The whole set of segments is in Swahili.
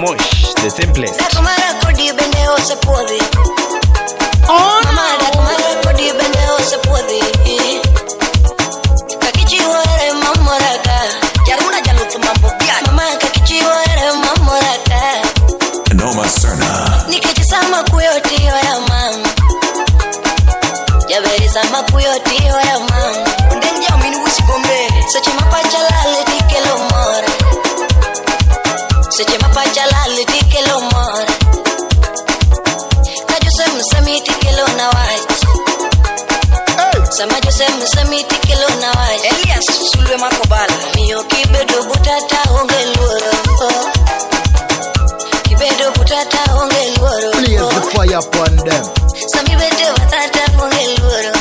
Mosh, the simplest. Dakumara kodi bendeo se puede. Oh, mama, dakumara kodi bendeo se puede. Kakichi wale mamoraka. Jaruna jalutu mambo pia. Mama kakichi wale mamoraka. Noma Serna. Nikichisama kuyoti ya mama. Jaberi sama kuyoti ya mama. Undenja mini usigombe. Sachi mapachalale dikelo mora. Sachi mapachalale dikelo mora. Kajusem sami dikelo na white. Sama Josem sami dikelo na white. Elias sulwe makobala. Miyo kibedo butata onge luoro. Kibedo butata onge luoro. Blaze the fire upon them. Sami bedo butata onge luoro.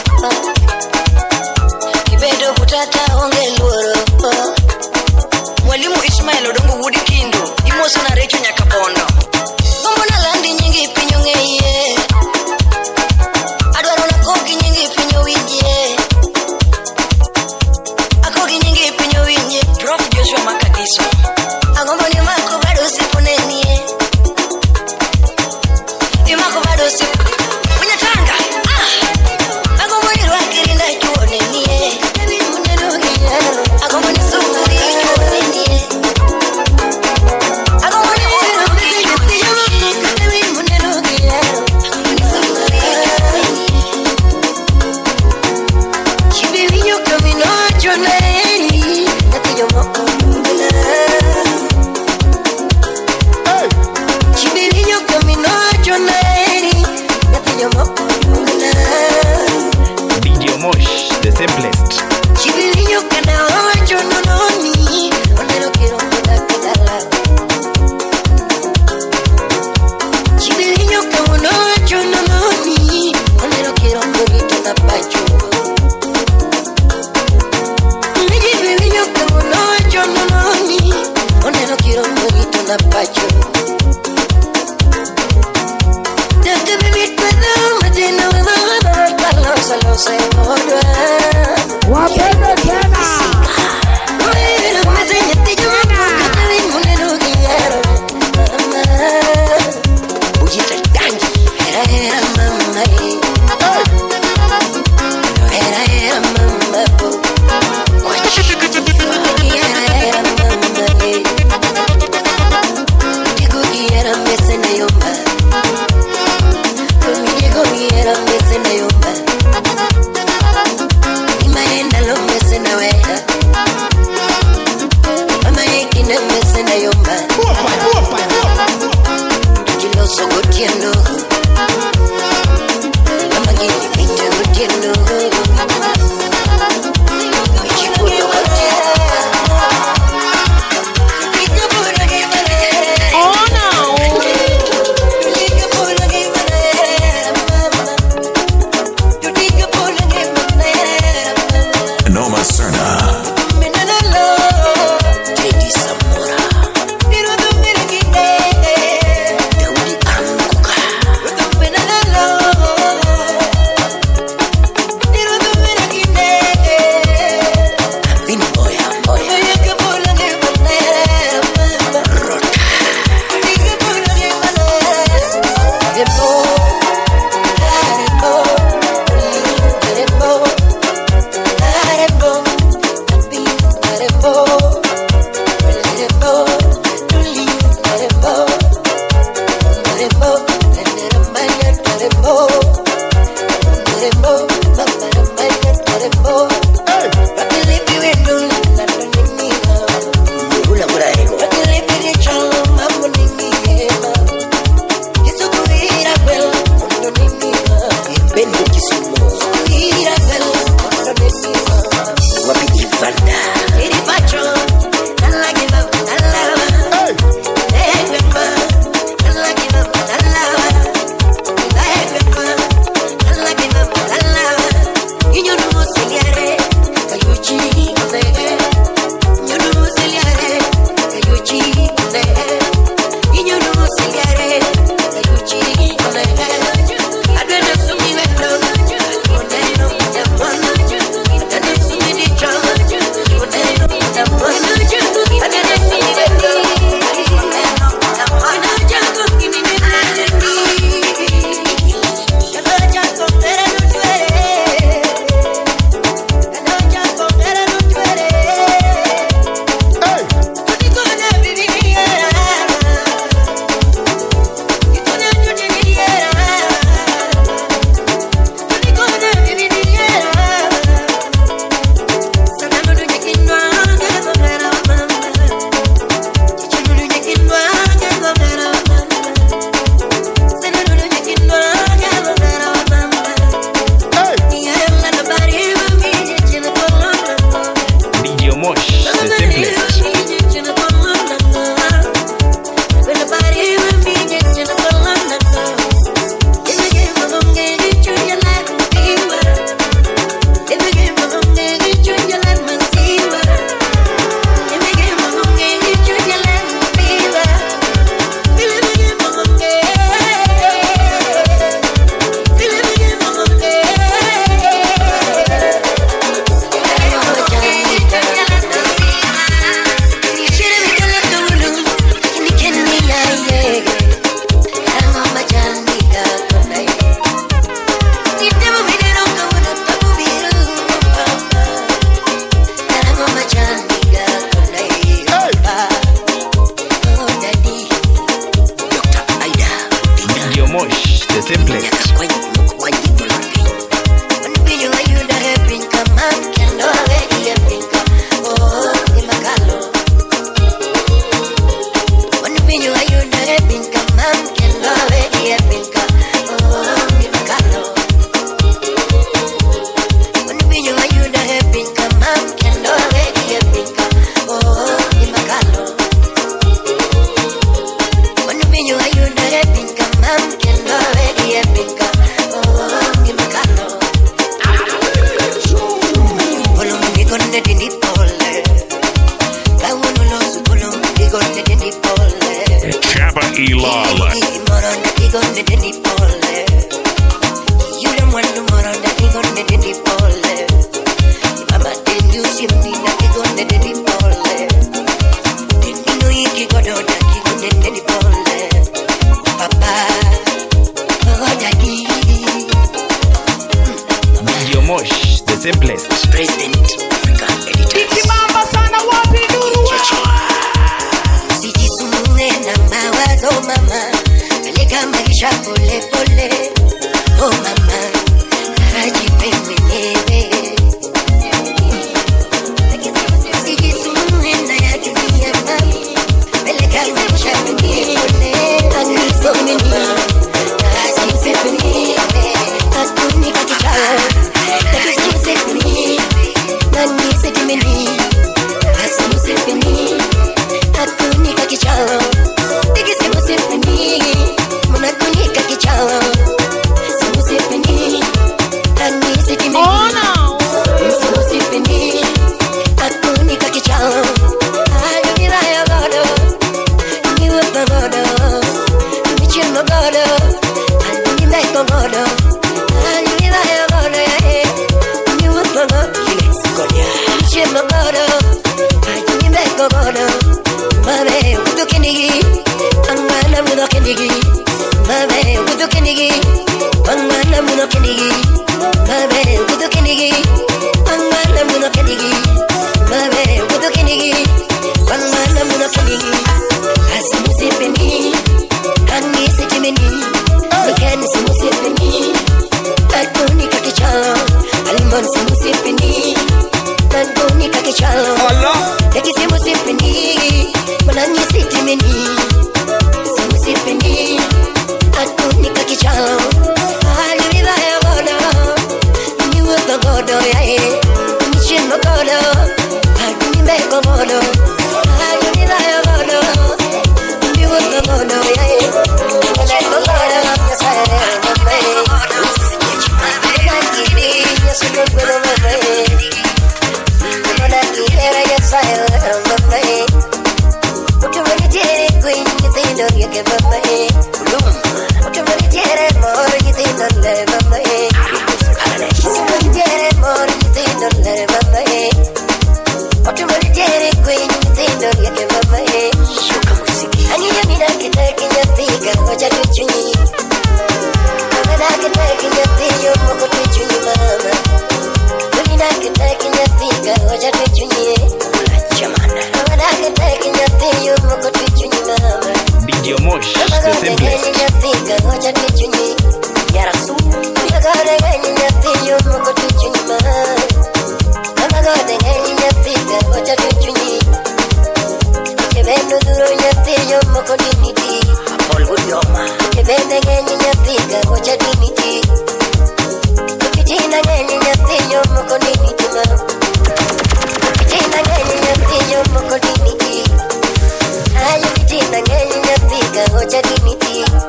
Kibedo butata onge luoro. Mwalimu Ismail Odongo Woody Kindo. Imoso na Recho Nyakabondo. Gombo na landi nyingi pinyo ngeye. Adwaro na kogi nyingi pinyo winje. Akogi nyingi pinyo winje. Prof Joshua Makadiso. Agombo ni mako bado siponenie. Ni mako bado siponenie. Unyatanga. Agombo ni rwakiri na chuonenie. Agombo ni sumari chuonenie. Agombo ni Chibirinho camino chonei. Natillo moko. Chibirinho camino chonei. Natillo moko. DJ Mosh, the simplest. Chibirinho kana chononi. Onero quiero quedar. Chibirinho camino chononi. Onero quiero bonito na pacho. Chibirinho camino chononi. Onero quiero bonito na pacho. Desde vivir puedo meternos en la calor, solo se moda. Wapende tena. Bueno, me enseñaste yo porque te vi monero guiero. Mamá, bullita tangi, era mamá. Era mamá. Era mamá. Digo que era mese na yomba. Digo que era mese na yomba. Imaenda lo mese na wea. Mama yekine mese na yomba. Kiloso gotieno. Mama gini pite gotieno. Michikulo gotieno. Oh no! Noma Serna. Teddy Samora. Daudi Anguka. Mosh, the simplest. Mosh, the simplest. President Africa Editor. Ikimamba sana wapi nuru. Sijisumbue na mawazo mama, peleka maisha pole pole. Oh mama, ajipe mwenyewe. Sijisumbue na ya dunia mama, peleka maisha pole pole. Anisome mama, ajipe mwenyewe. Atunika kichwa. DJ Mosh, the simplest.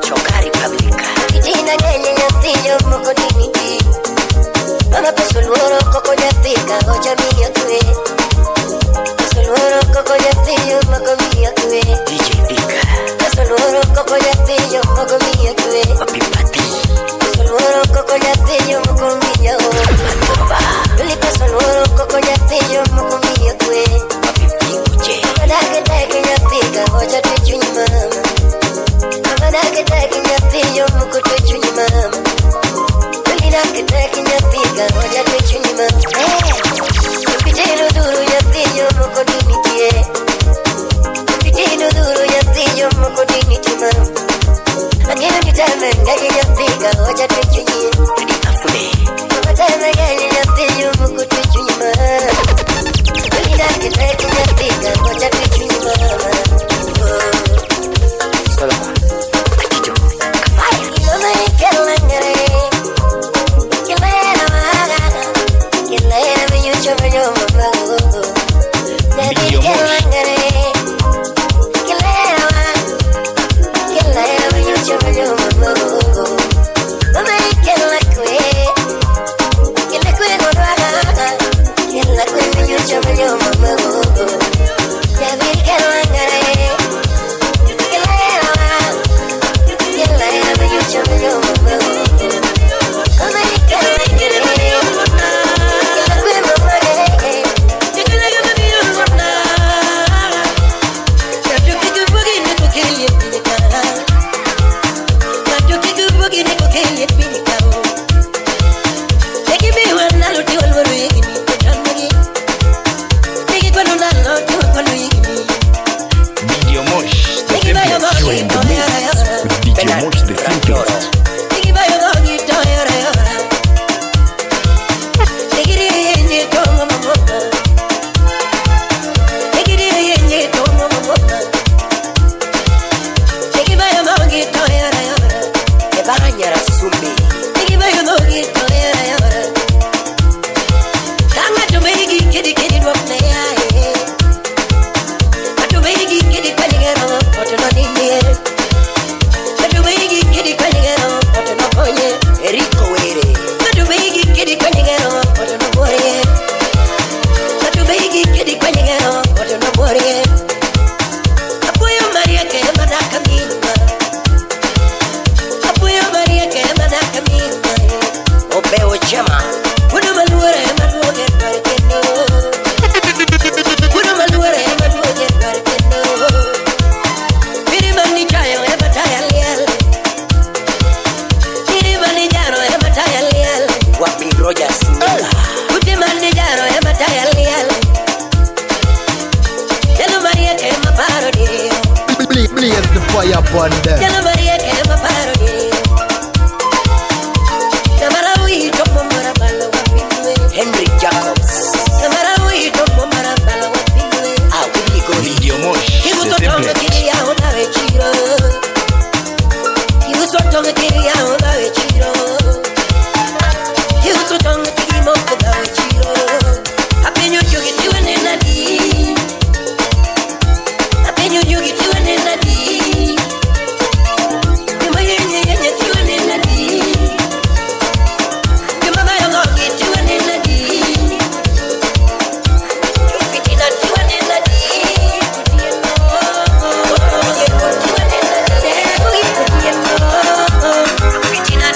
Chokari Publica. Kijina ngenye nyati yo moko diniti. Mama pesuloro koko nyati ka oja miya kwe. Pesuloro koko nyati yo moko miya kwe. DJ Vika. Pesuloro koko nyati yo moko miya kwe. Papi pati. Pesuloro koko nyati yo moko miya o. Matoba. Lili pesuloro koko nyati yo moko miya kwe. Papi pinguche. Manake teke nyati ka oja tuchuni mama. Yo muko tuchuni mama. Kulina kitaki nyatika hoja tuchuni mama. Kupitilo duru yati yo muko dinitie. Kupitilo duru yati yo muko dinitie mama. Angelo time ngani nyapika oja tuchunyi Mama time ngani nyapika mukutuchunyi mama Nina kitaki nyapika oja tuchunyi mama Mama nikelangare Kilera waga Kilera miyucho myo mama Video Mosh. Blaze the fire upon them. Henry Jacobs. Video Mosh, the Fitina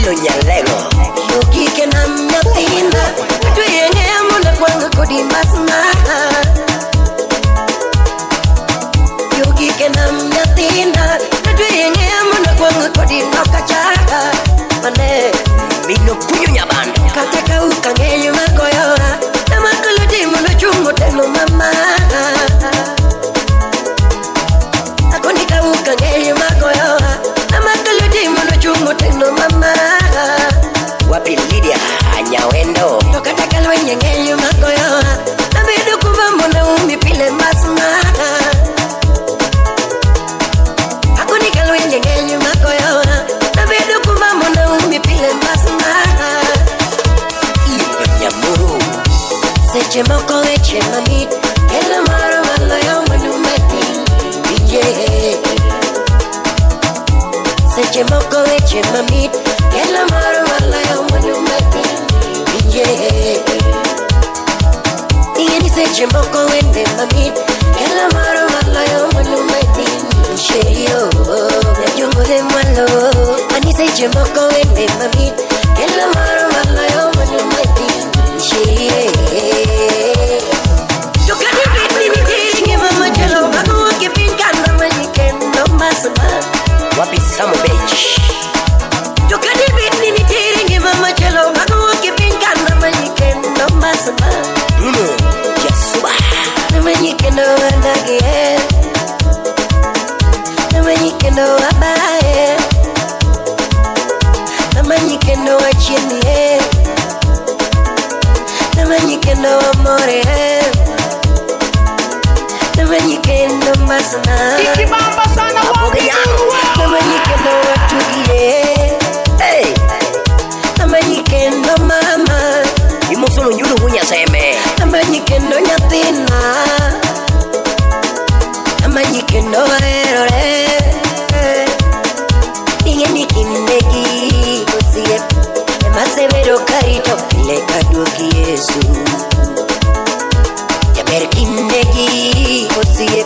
Endo nyalego Yogi kenam nyatinda Tuyenge amuna kwanga kodi masma Yogi kenam nyatinda Tuyenge amuna kwanga kodi nokachaka Mane Mino kunyo nyabanda Kateka ukangenyo makoyora Namakuludi muno chungo teno mama Akonika ukangenyo makoyora Namakuludi muno chungo teno mama Wapi Lydia anyawendo Tokataka lwenye ngenyo makoyora Nabidu kuba muna umipile masma Akonika lwenye ngenyo makoyora Nabidu kuba muna umipile masma Nyamuru Seche moko eche mamit Kela maro malo yo manumeti Bije Seche moko eche mamit Kela maro malo yo manumeti Bije Ingeni seche moko wende mamit Kela maro malo yo manumeti Sheyo Najungo de malo Ani seche moko wende mamit Kela maro malo yo manumeti You can be anything, mama jello, but no giving can when you can no master. What is some bitch? You can be anything, mama jello, but no giving can when you can no master. Yes, when you can know again. When you can know about it. When you can know what you need. When you can know more, when you can know masana, when you can know what to get, hey, when you can know mama, you must know you do ya say me, when you can know nothing, when you can know Masevero carito le kaduki Yesu Yaberkinegi osie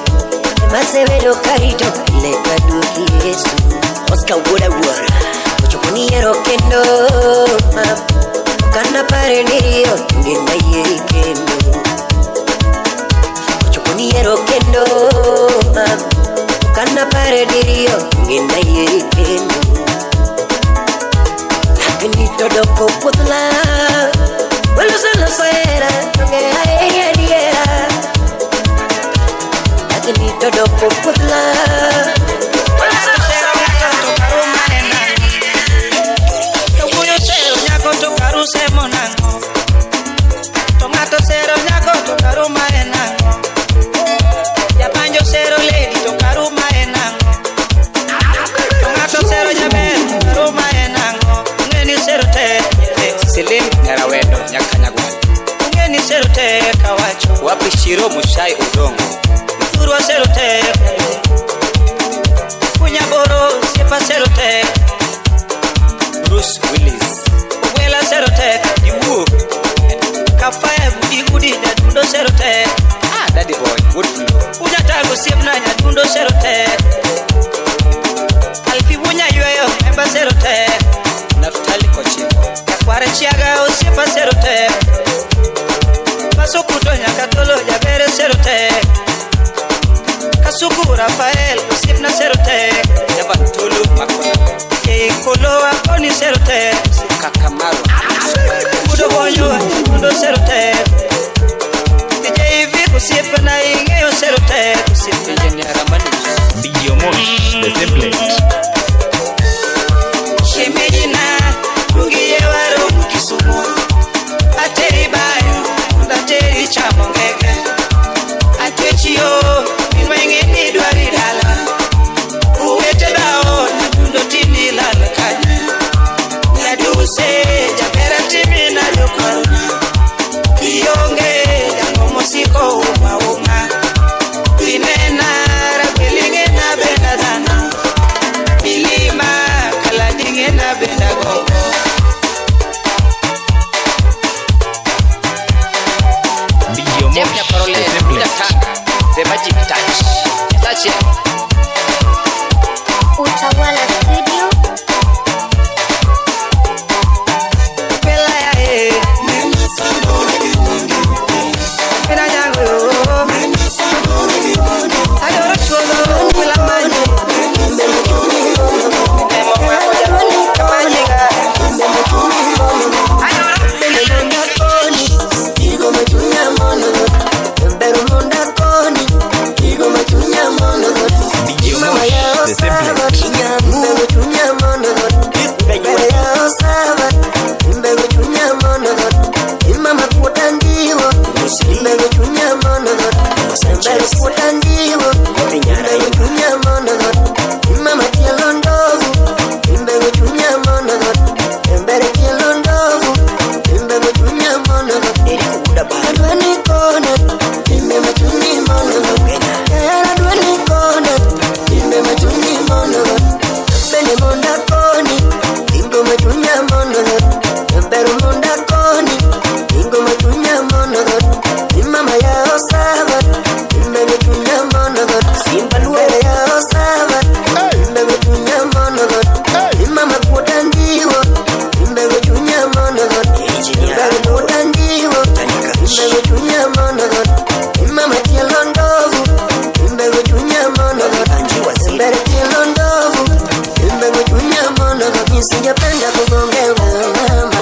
Masevero carito le kaduki Yesu Oscar wura Ochoponiero kendo Kana parenirio ngenda yeri kendo Ochoponiero kendo Kana parenirio ngenda yeri kendo Benito do poputla Welo solo fuera Nonge ae diera Benito do poputla Welo solo fuera Tokaru maena Tokuyo cero Nyako tokaru semonango Tomato cero Nyako tokaru maena Yapanjo cero lady Tokaru maena Tomato cero Yaber Tokaru maena Selim Narawendo Nyakanyagwa Ungeni serote kawacho Wapi Shiro Mushai Udongo Mthurwa serote Kunyaboro Sepa serote Bruce Willis Uwela serote Iwu Kafaya Gudi Nyadundo serote Daddy boy Woodflow Unyatago Siepna Nyadundo serote Alfi Wunya Yueyo Memba serote Naftali Kochiko Kware chiaga osiepa serote Masukuto nyakatolo jabere serote Kasuku Rafael osiepna serote Yabantulu makona Koloa koni serote Kakamaro Kudo bonyo kudo serote Kijaivi kusiepa na ingeyo serote Kusiepa Engineer Ramanus Video Mosh The Simplest Shemejina Rugiye waro mukisumu Ateri bayo Ateri chamongege Atwechiyo Minwenge nidwari dala Uwete bao Nadundo tini lala kanya Yaduse Jabera timi na lukwaruna Kiyonge Jango mosiko uma uma Inena Rabilinge na benadana Sijapenda kugongewa mama,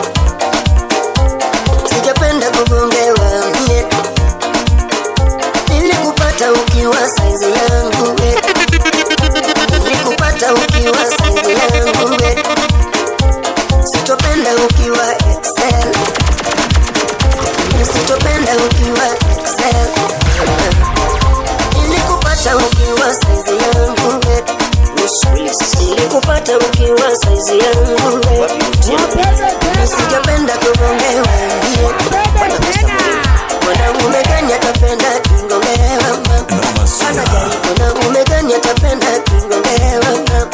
sijapenda kugongewa mie. Nilikupata ukiwa size yangu we, nilikupata ukiwa size yangu we. Sitopenda ukiwa XL, sitopenda ukiwa XL. Nilikupata ukiwa size yangu we, nilikupata ukiwa size yangu we. Sijapenda kugongewa mie. Mwanaume gani atapenda kingongewa mama? Noma Serna. Mwanaume gani atapenda kingongewa mama?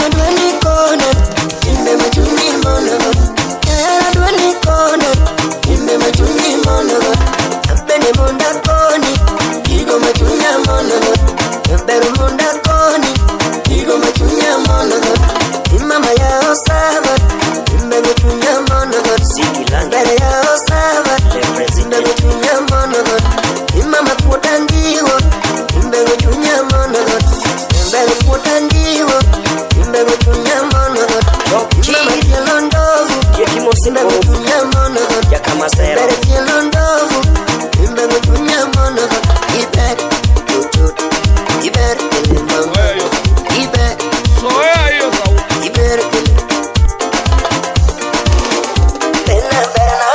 Adwani kona, imbe majuni mono. Adwani kona, imbe majuni mono. Abene munda koni, igo majunya mono. Abere munda koni, igo majunya mono. Imama ya osava, imbe majunya mono. Sikilangere ya osava, imbe majunya mono. Imama kutandiwo, imbe majunya mono. Imbe kutandiwo, imbe majunya mono. Imama kilondovu, imbe majunya mono. Imbe kilondovu, imbe majunya mono. Ibe, tutut, ibe, ilimama. Ibe, ibe, Vena, vena,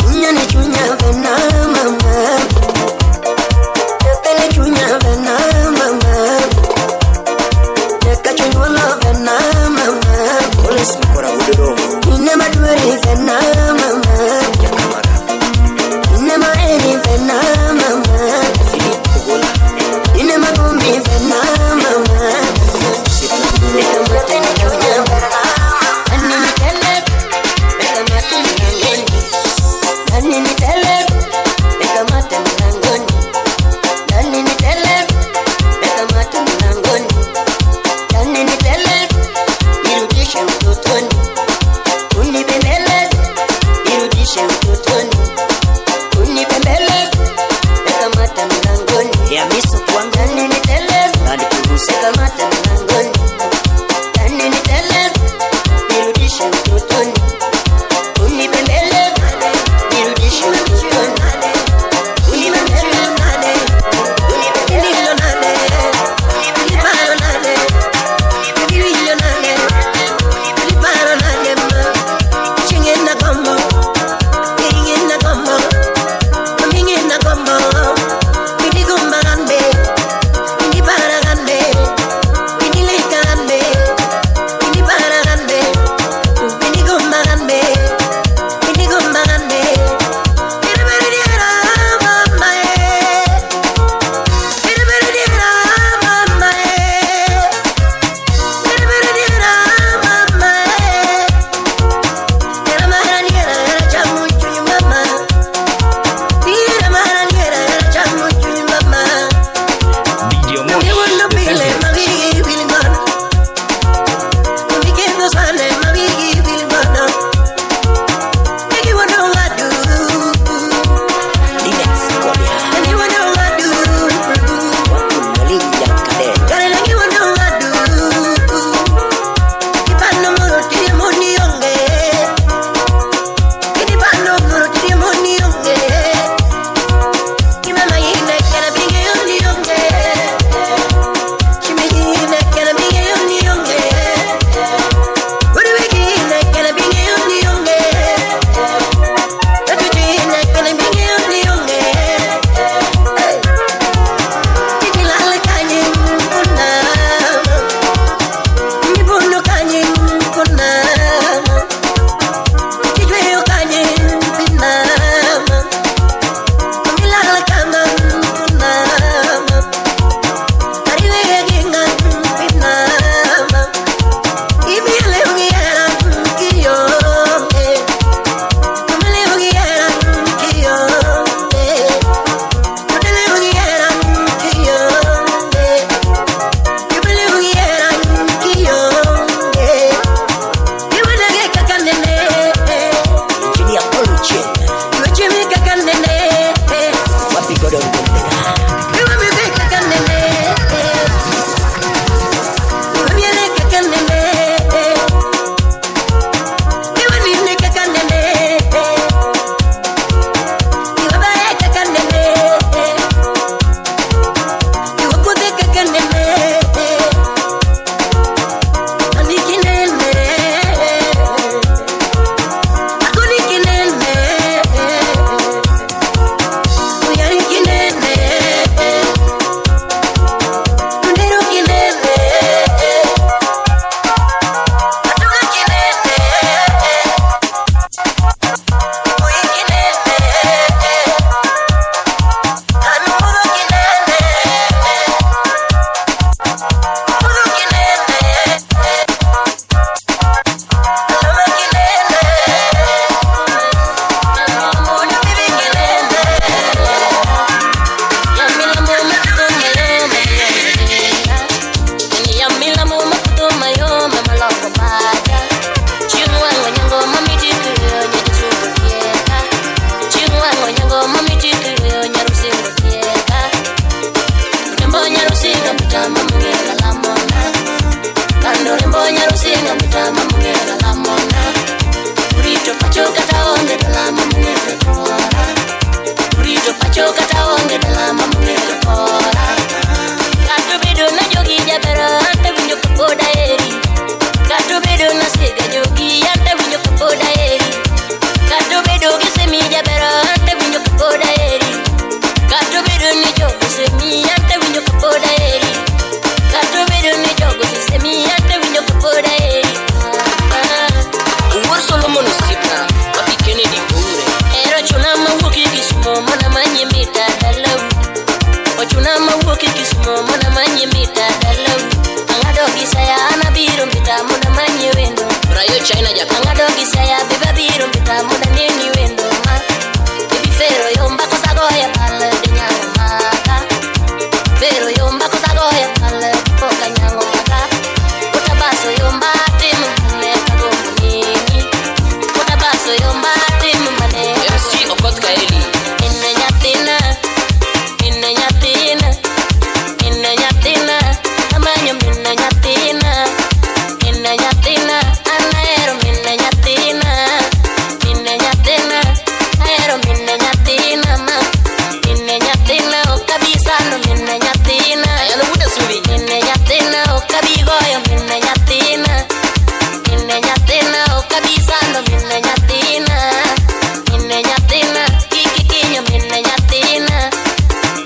Chunya ni chunya vena mama, Nepele chunya vena mama, Nekachunyolo vena mama, Ine madweri vena mama, Ine maeni vena mama, Ine magumbi vena mama, Nekamateni chunya vena. Nani nitele, mekamate mlangoni. Nani nitele, mekamate mlangoni. Nani nitele, nirudishe utotoni. Unibembele, nirudishe utotoni. Unibembele, mekamate mlangoni. Ya miso kwangu. Nani nitele, mekamate mlangoni. Nani nitele, nirudishe utotoni. Unibembele, nirudishe utotoni. Unibembele, unibembele nane, unibembele nane, unibembele nane, unibembele nane ma. Chingena gombo, ngena gombo, ngena gombo, ngigomba gambe, ngibara gambe, manyo mitama mungera la mona Urito pacho kata onge la mungera tora Urito pacho kata onge la mungera tora Katu bidu na jogi jabera ante winyo kapoda eri Katu bidu na siga jogi ante winyo kapoda eri Katu bidu kisemi jabera ante winyo kapoda eri Katu bidu ni jogi semi ante winyo kapoda eri Katu bidu ni jogi semi ante winyo kapoda eri Uwar Solomon Sipna Papi Kennedy Ure Ero chunama wuki kisumo mana manye mita dalau Ochunama wuki kisumo mana manye mita dalau Angadogi saya ana biro mita muna manye wendo Brayo China Japan Angadogi saya beba biro mita muna nini wendo ma Baby Fero yomba kosagoya pala de nyango maka Fero yomba kosagoya pala de poka nyango maka Utabaso yomba timu mune kagomu nini Utabaso yomba timu mune MC Okot Kaeli Inne nyatina Inne nyatina Inne nyatina Amanyo minne nyatina Inne nyatina Anaero minne nyatina Minne nyatina Aero minne nyatina ma Minne nyatina Okabisano minne nyatina Ayano buda suri Minne nyatina Okabigoyo minne nyatina Minne nyatina Okabisano minne nyatina Minne nyatina Kikikinyo minne nyatina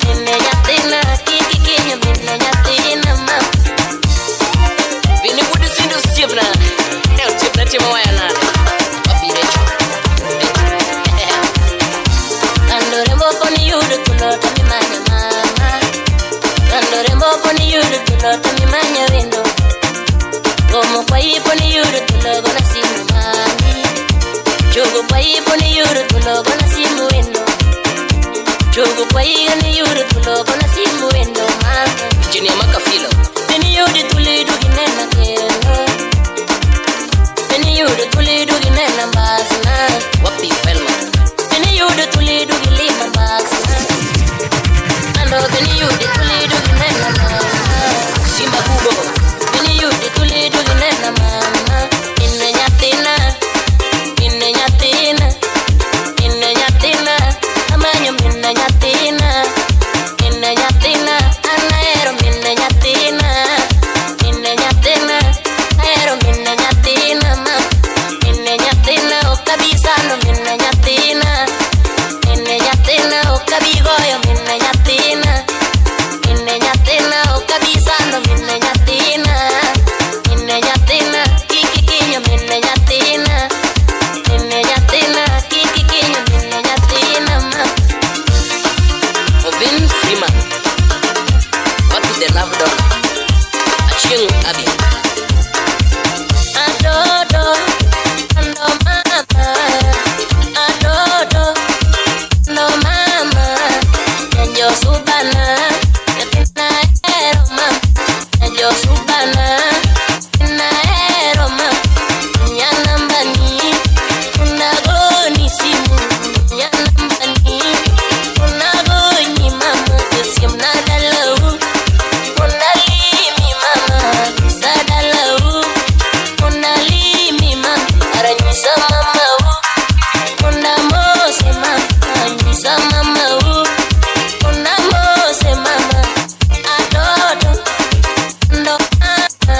Minne nyatina Kikikinyo minne nyatina ma Vini budu sindu sibna Sibna tima wayana Wapirecho Andore mbopo ni yudu kulota mimanya mama Andore mbopo ni yudu kulota mimanya wendo Gomo kwa ipo ni yudu kulogo na simu mami Chogo kwa ipo ni yudu kulogo na simu wendo Chogo kwa iga ni yudu kulogo na simu wendo mama Chini ya makafilo Ni yudu tulidu ginena kendo Ni yudu tulidu ginena mbasna Wapi felma Ni yudu tulidu gilima mbasna Ando ni yudu tulidu ginena mama Simba kubo Ni yudu tulidu ginena mama Inne nyatina Inne nyatina Inne nyatina Amanyo minne nyatina Inne nyatina Anaero minne nyatina Minne nyatina Aero minne nyatina ma Minne nyatina Okabisano minne nyatina Minne nyatina Okabigoyo minne nyatina Minne nyatina Okabisano minne nyatina Minne nyatina Kikikinyo minne nyatina Minne nyatina Kikikinyo minne nyatina ma Ovin Freeman Wapi the love dog Aching Abi Adodo Ando mama Adodo Ando mama Nyanjo subana Yatina ero mama Nyanjo subana Yatina ero mama Nyanambani Unagoni simu Nyanambani Unagoni mama Kusim nadalau Unalimi mama Kisadalau Unalimi mama Aranyisa mama Unamose mama Aranyisa mama Unamose mama Adodo Ndo mama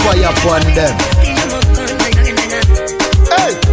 fire upon them. Hey!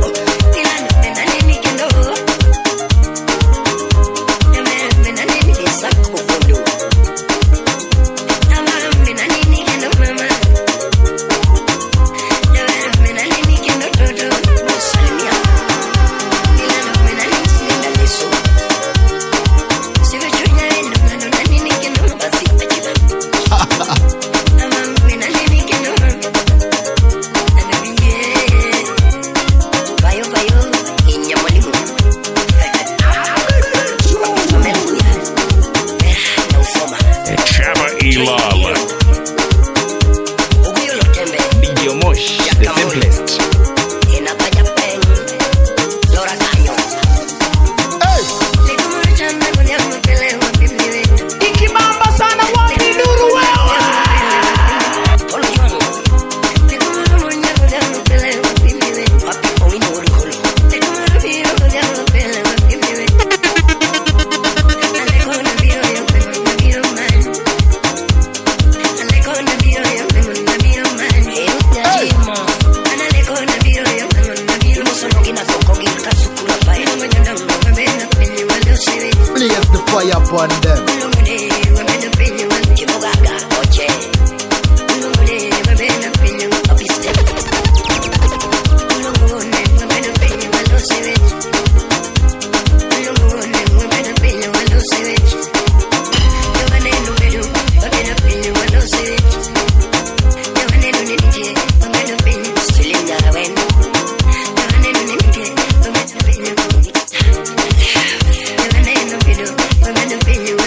Upon them. When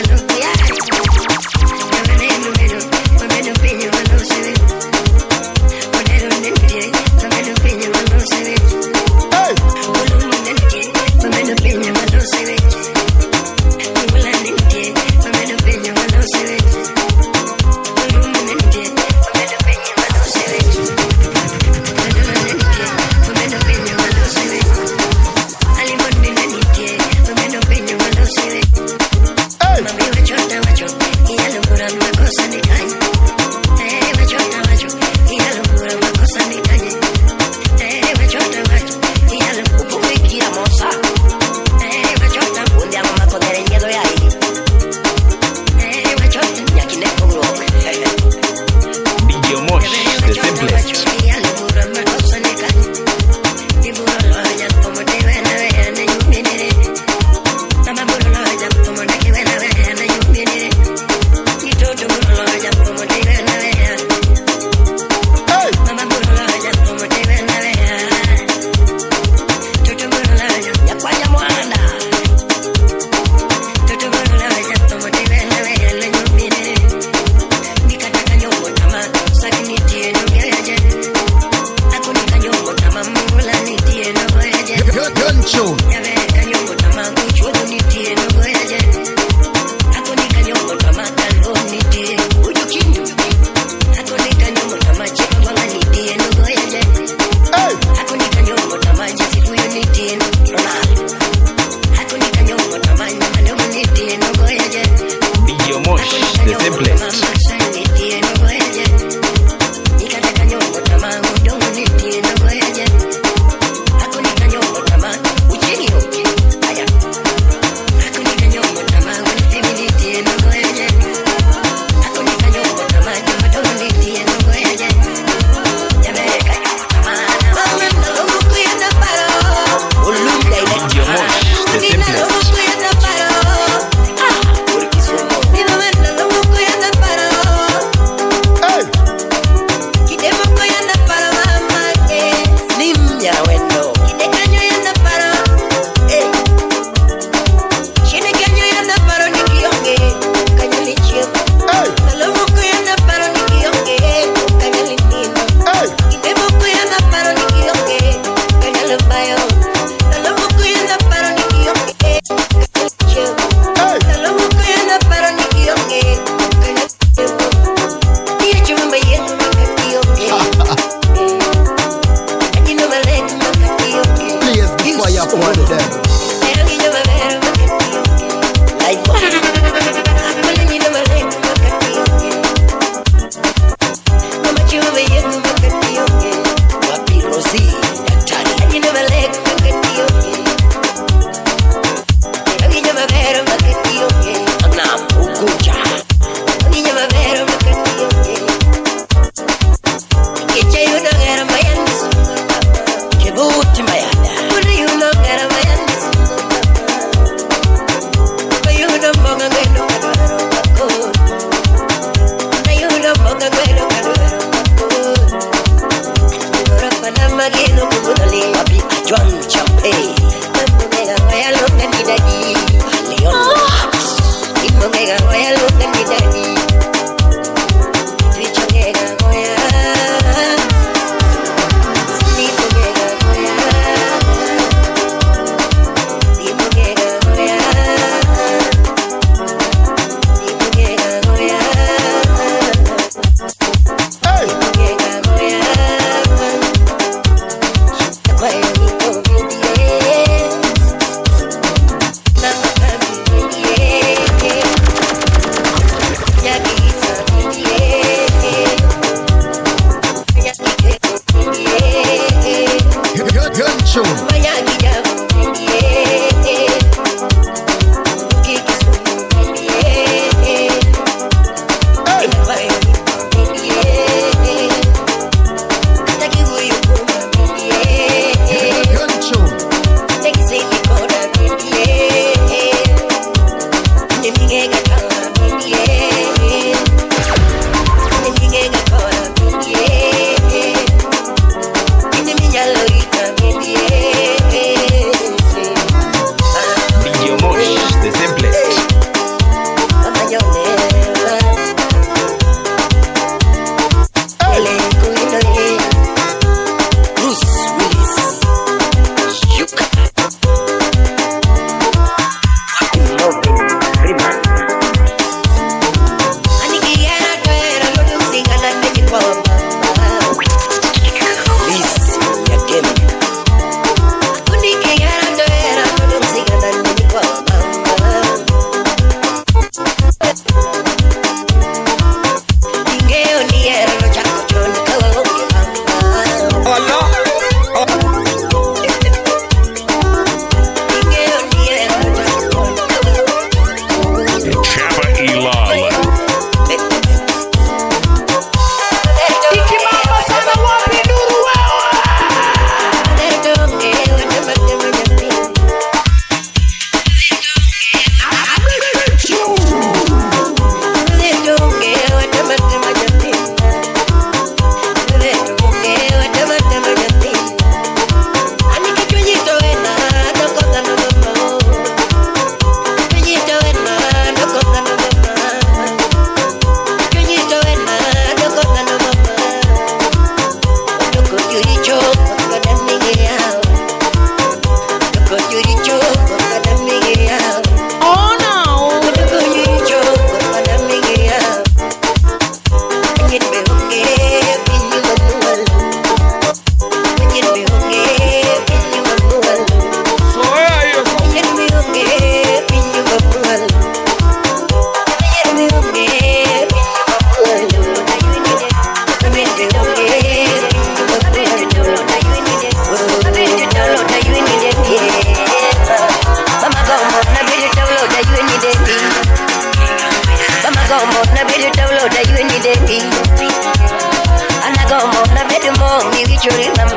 chori mam.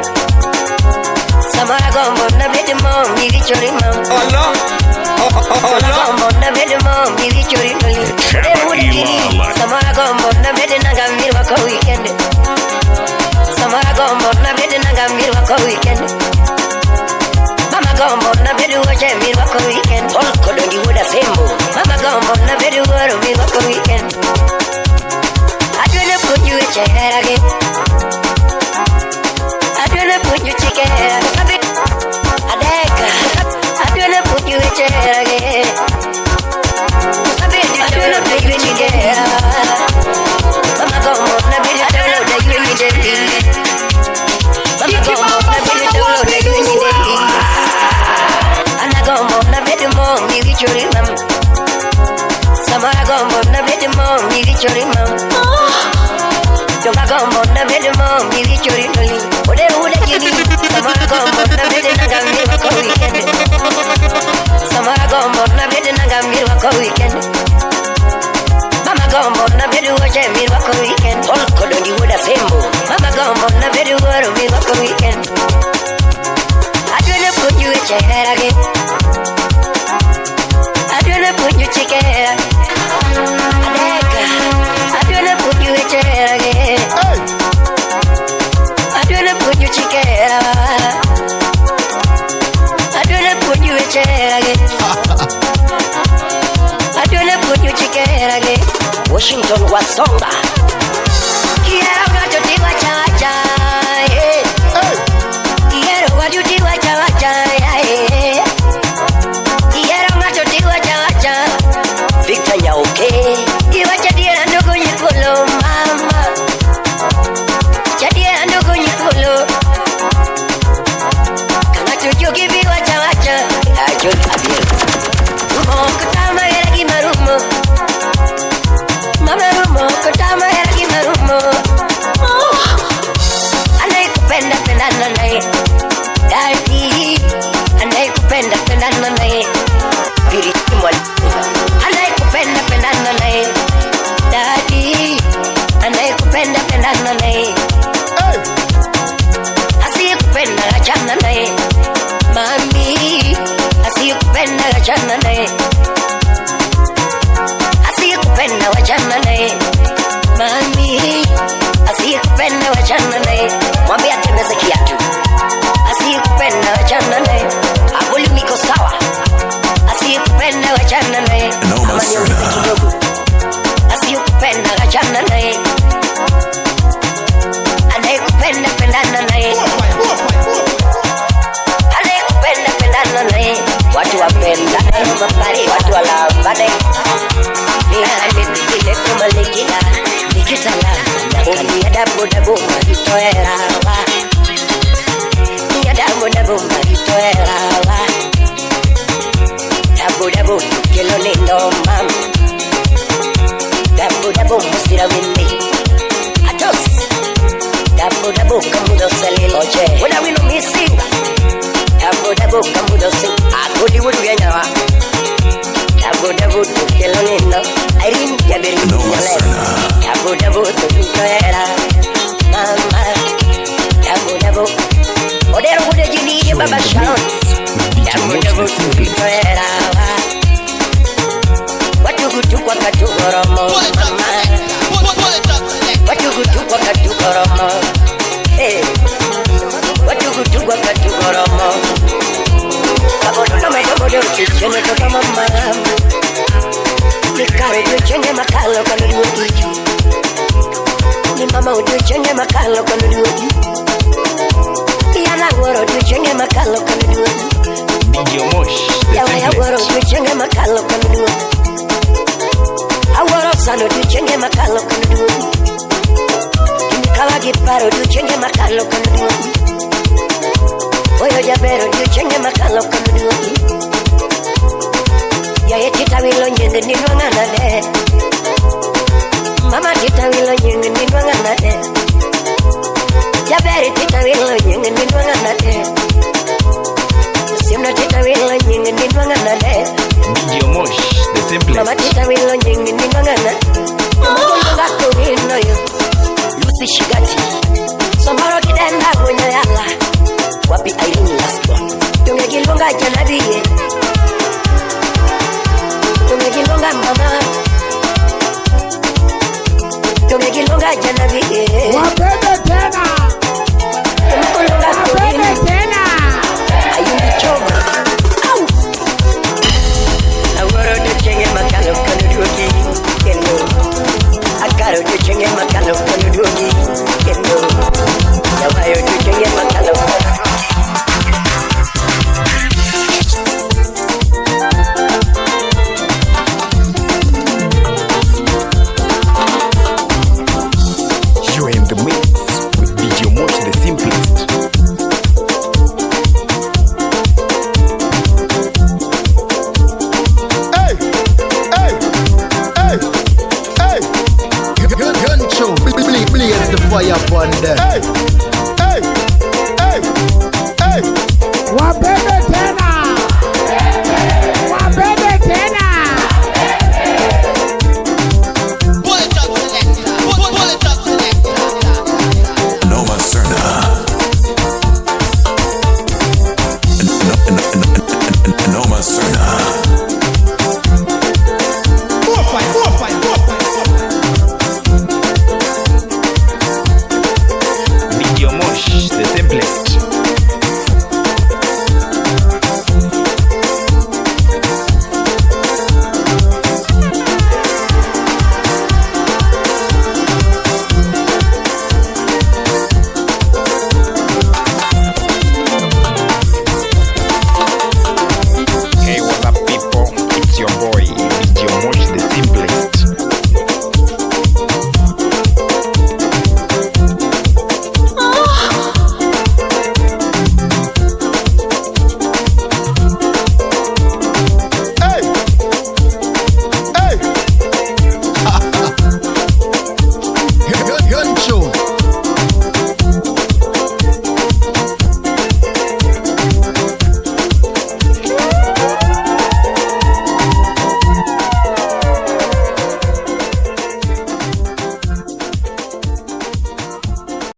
Samara gombo na bedi mom mi chori mam. Allah. Gombo na bedi mom mi chori noli. Samara gombo na bedi nanga mirwa ko weekend. Samara gombo na bedi nanga mirwa ko weekend. Mama gombo na bedi wache mirwa ko weekend. All kodondi woda sembo. Mama gombo na bedi woro mirwa ko weekend. Adwene punju echerage. Adwene punju chikera. Sabit adeka. Adwene punju echerage. Sabit adwene punju chikera. Mama gombo na bedi tolo da yuni dedi. Mama gombo na bedi tolo da yuni dedi. Ana gombo na bedi mom mi chori mam. Samara gombo na bedi mom mi chori mam. Jonga gombo na bedi mom mi chori noli. Ode ule gini. Samara gombo na bedi nanga mirwa ko weekend. Samara gombo na bedi nanga mirwa ko weekend. Mama gombo na bedi wache mirwa ko weekend. All kodondi woda sembo. Mama gombo na bedi woro mirwa ko weekend. Adwene punju echerage. Adwene punju chikera. Adeka. Adwene punju echerage. Adwene punju chikera. Adwene punju echerage. Adwene punju chikera. Washington Wasonga. Quiero gato wacha. Quiero gato wacha. Quiero gato wacha. Victor Nyauke. Iwacha dia ndogo nyikolo mama. Chadia ndogo nyikolo. Kana tujuki bi wacha. Ajo abir. Rumo kutama eragi marumo. Mama rumo kutama eragi marumo. Anai kupenda pendana nae. Daddy. Anai kupenda pendana nae. Piri mwali. Anai kupenda pendana nae. Daddy. Anai kupenda pendana nae. Asiyekupenda achana naye. Mami. Asiyekupenda achana naye. Asiyekupenda wachana naye. Mami. Asiyekupenda wachana naye. Mwambie atembeze kiatu. Asiyekupenda wachana naye. Abuli miko sawa. Asiyekupenda wachana naye. Noma Serna. Kidogo. Asiyekupenda wachana naye. Anayekupenda pendana naye. Anayekupenda pendana naye. Watu wapendane mapari, watu walambane. Nihani ile kumalikina nikitala. Uni adabu maritoera wa. Ni adabu maritoera wa. Dabu kilo lindo mam. Dabu musira windi. Atos. Dabu kamudo salil oje. Wala wino missing. Dabu kamudo sing. Agudi wudu yanyawa. Dabu kilo lindo. Irene jabiri Noma yale. Serna. Dabu tukuera. Mama. Dabu. Odero wudu jini baba shouts. Dabu tukuera. Watugutukwa katugoromo. Mama. Watugutukwa katugoromo. Hey. Watugutukwa katugoromo. Kabono medomodo chichene toka mama. Nikare tuchenge makalo kanudiwoti. Ni mama utuchenge makalo kanudiwoti. Yana woro tuchenge makalo kanudiwoti. Video Mosh. Yawa woro tuchenge makalo kanudiwoti. Aworo sano tuchenge makalo kanudiwoti. Kimikawa giparo tuchenge makalo kanudiwoti. Oyo jabero tuchenge makalo kanudiwoti. Ya tita wilo nyenge ni nwangana de. Mama tita wilo nyenge ni nwangana de. Jaberi tita wilo nyenge ni nwangana de. Simna tita wilo nyenge ni nwangana de. Video Mosh. The simplest. Mama tita wilo nyenge ni nwangana. Mama kunga kuhino yo. Lucy Shigati. Somaro kidenda kwenye wapi Irene last one. Tungekilonga janabie, tungekilonga mama, tungekilonga janabie. Wapende tena. Wapende tena. Ayundi choma. Au. Aworo tuchenge makalo kanudugi kendo. Akaro tuchenge makalo kanudugi kendo. Yawayo tuchenge makalo kanudugi. You're in the mix with DJ Mosh the simplest. Hey, hey, hey, hey. Gun show, blaze the fire upon them. Hey, hey, hey, hey. Wapende